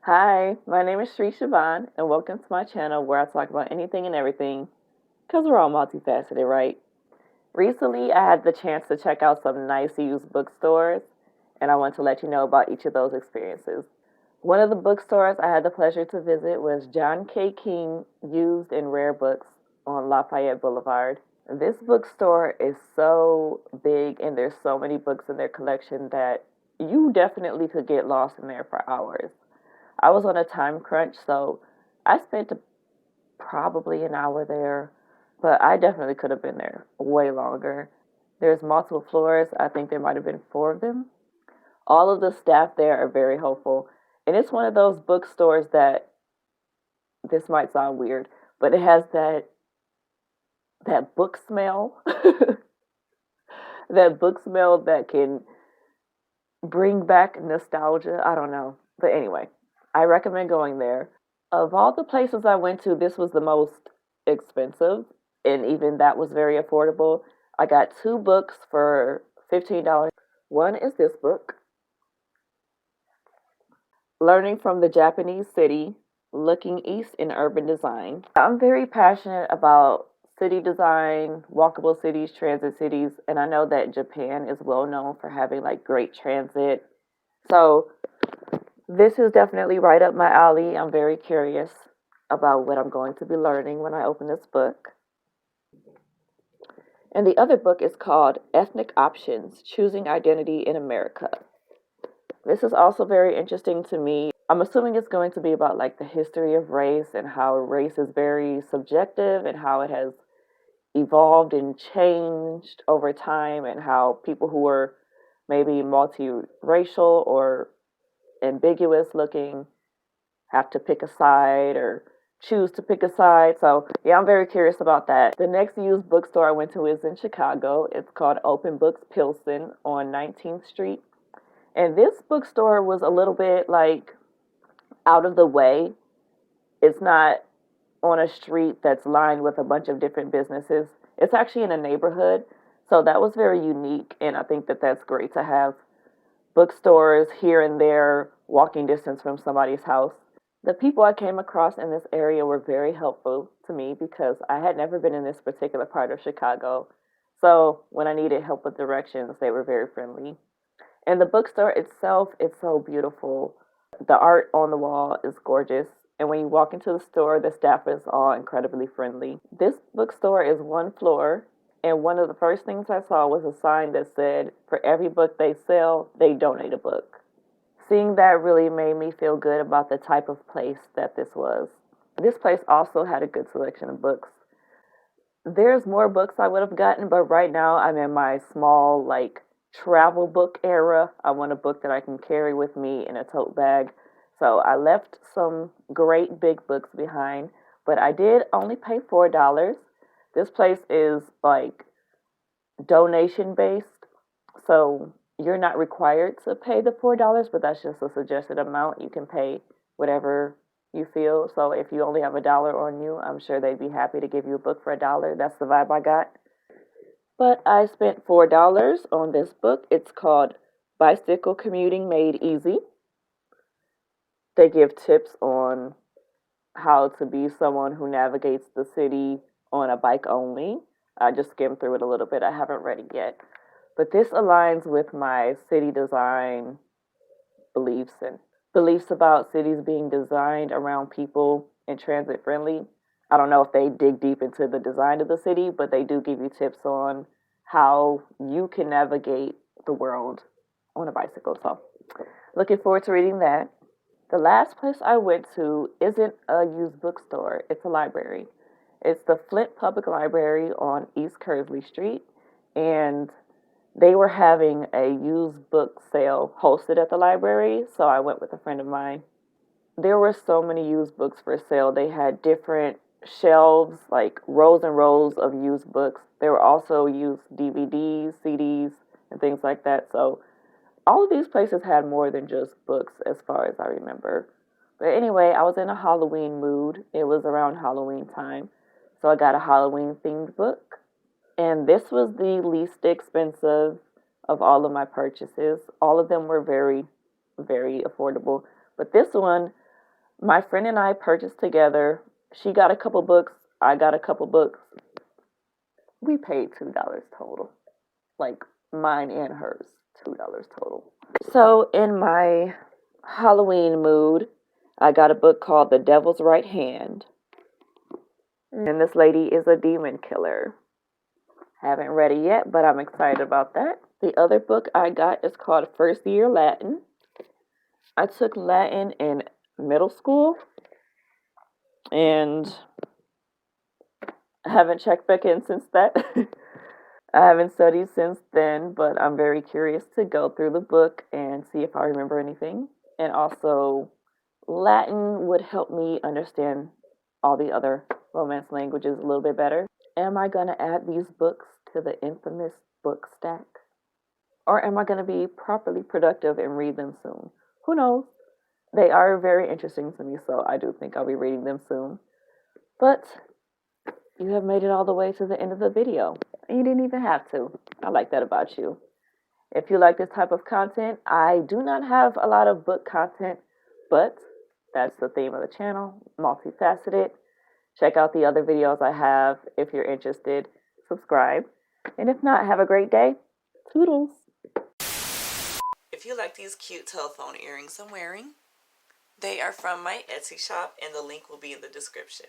Hi, my name is Sri Siobhan, and welcome to my channel where I talk about anything and everything, because we're all multifaceted, right? Recently, I had the chance to check out some nice used bookstores, and I want to let you know about each of those experiences. One of the bookstores I had the pleasure to visit was John K. King Used and Rare Books on Lafayette Boulevard. This bookstore is so big, and there's so many books in their collection that you definitely could get lost in there for hours. I was on a time crunch, so I spent probably an hour there, but I definitely could have been there way longer. There's multiple floors. I think there might have been four of them. All of the staff there are very helpful. And it's one of those bookstores that this might sound weird, but it has that book smell. That book smell that can bring back nostalgia. I don't know. But anyway, I recommend going there. Of all the places I went to, this was the most expensive, and even that was very affordable. I got two books for $15. One is this book, Learning from the Japanese City, Looking East in Urban Design. I'm very passionate about city design, walkable cities, transit cities, and I know that Japan is well known for having like great transit. So this is definitely right up my alley. I'm very curious about what I'm going to be learning when I open this book. And the other book is called Ethnic Options Choosing Identity in America. This is also very interesting to me. I'm assuming it's going to be about like the history of race and how race is very subjective and how it has evolved and changed over time, and how people who are maybe multiracial or ambiguous looking have to pick a side or choose to pick a side. So, yeah, I'm very curious about that. The next used bookstore I went to is in Chicago. It's called Open Books Pilsen on 19th Street. And this bookstore was a little bit like out of the way. It's not on a street that's lined with a bunch of different businesses. It's actually in a neighborhood. So that was very unique. And I think that that's great to have bookstores here and there, walking distance from somebody's house. The people I came across in this area were very helpful to me because I had never been in this particular part of Chicago. So when I needed help with directions, they were very friendly. And the bookstore itself is so beautiful. The art on the wall is gorgeous. And when you walk into the store, the staff is all incredibly friendly. This bookstore is one floor, and one of the first things I saw was a sign that said, for every book they sell, they donate a book. Seeing that really made me feel good about the type of place that this was. This place also had a good selection of books. There's more books I would have gotten, but right now I'm in my small, like, travel book era. I want a book that I can carry with me in a tote bag. So I left some great big books behind, but I did only pay $4. This place is like donation based, so you're not required to pay the $4, but that's just a suggested amount. You can pay whatever you feel. So if you only have $1 on you, I'm sure they'd be happy to give you a book for $1. That's the vibe I got. But I spent $4 on this book. It's called Bicycle Commuting Made Easy. They give tips on how to be someone who navigates the city on a bike only. I just skimmed through it a little bit. I haven't read it yet. But this aligns with my city design beliefs and beliefs about cities being designed around people and transit friendly. I don't know if they dig deep into the design of the city, but they do give you tips on how you can navigate the world on a bicycle. So, looking forward to reading that. The last place I went to isn't a used bookstore, it's a library. It's the Flint Public Library on East Kearsley Street, and they were having a used book sale hosted at the library, so I went with a friend of mine. There were so many used books for sale. They had different shelves, like rows and rows of used books. There were also used DVDs, CDs, and things like that. So all of these places had more than just books as far as I remember. But anyway, I was in a Halloween mood. It was around Halloween time. So I got a Halloween themed book. And this was the least expensive of all of my purchases. All of them were very, very affordable. But this one My friend and I purchased together. She got a couple books, I got a couple books. We paid $2 total. Like mine and hers, $2 total. So in my Halloween mood, I got a book called The Devil's Right Hand. And this lady is a demon killer. Haven't read it yet, but I'm excited about that. The other book I got is called First Year Latin. I took Latin in middle school and I haven't checked back in since that. I haven't studied since then, but I'm very curious to go through the book and see if I remember anything. And also, Latin would help me understand all the other Romance languages a little bit better. Am I going to add these books to the infamous book stack? Or am I going to be properly productive and read them soon? Who knows? They are very interesting to me, so I do think I'll be reading them soon. But you have made it all the way to the end of the video. And you didn't even have to. I like that about you. If you like this type of content, I do not have a lot of book content, but that's the theme of the channel, multifaceted. Check out the other videos I have if you're interested. Subscribe. And if not, have a great day. Toodles. If you like these cute telephone earrings I'm wearing, they are from my Etsy shop and the link will be in the description.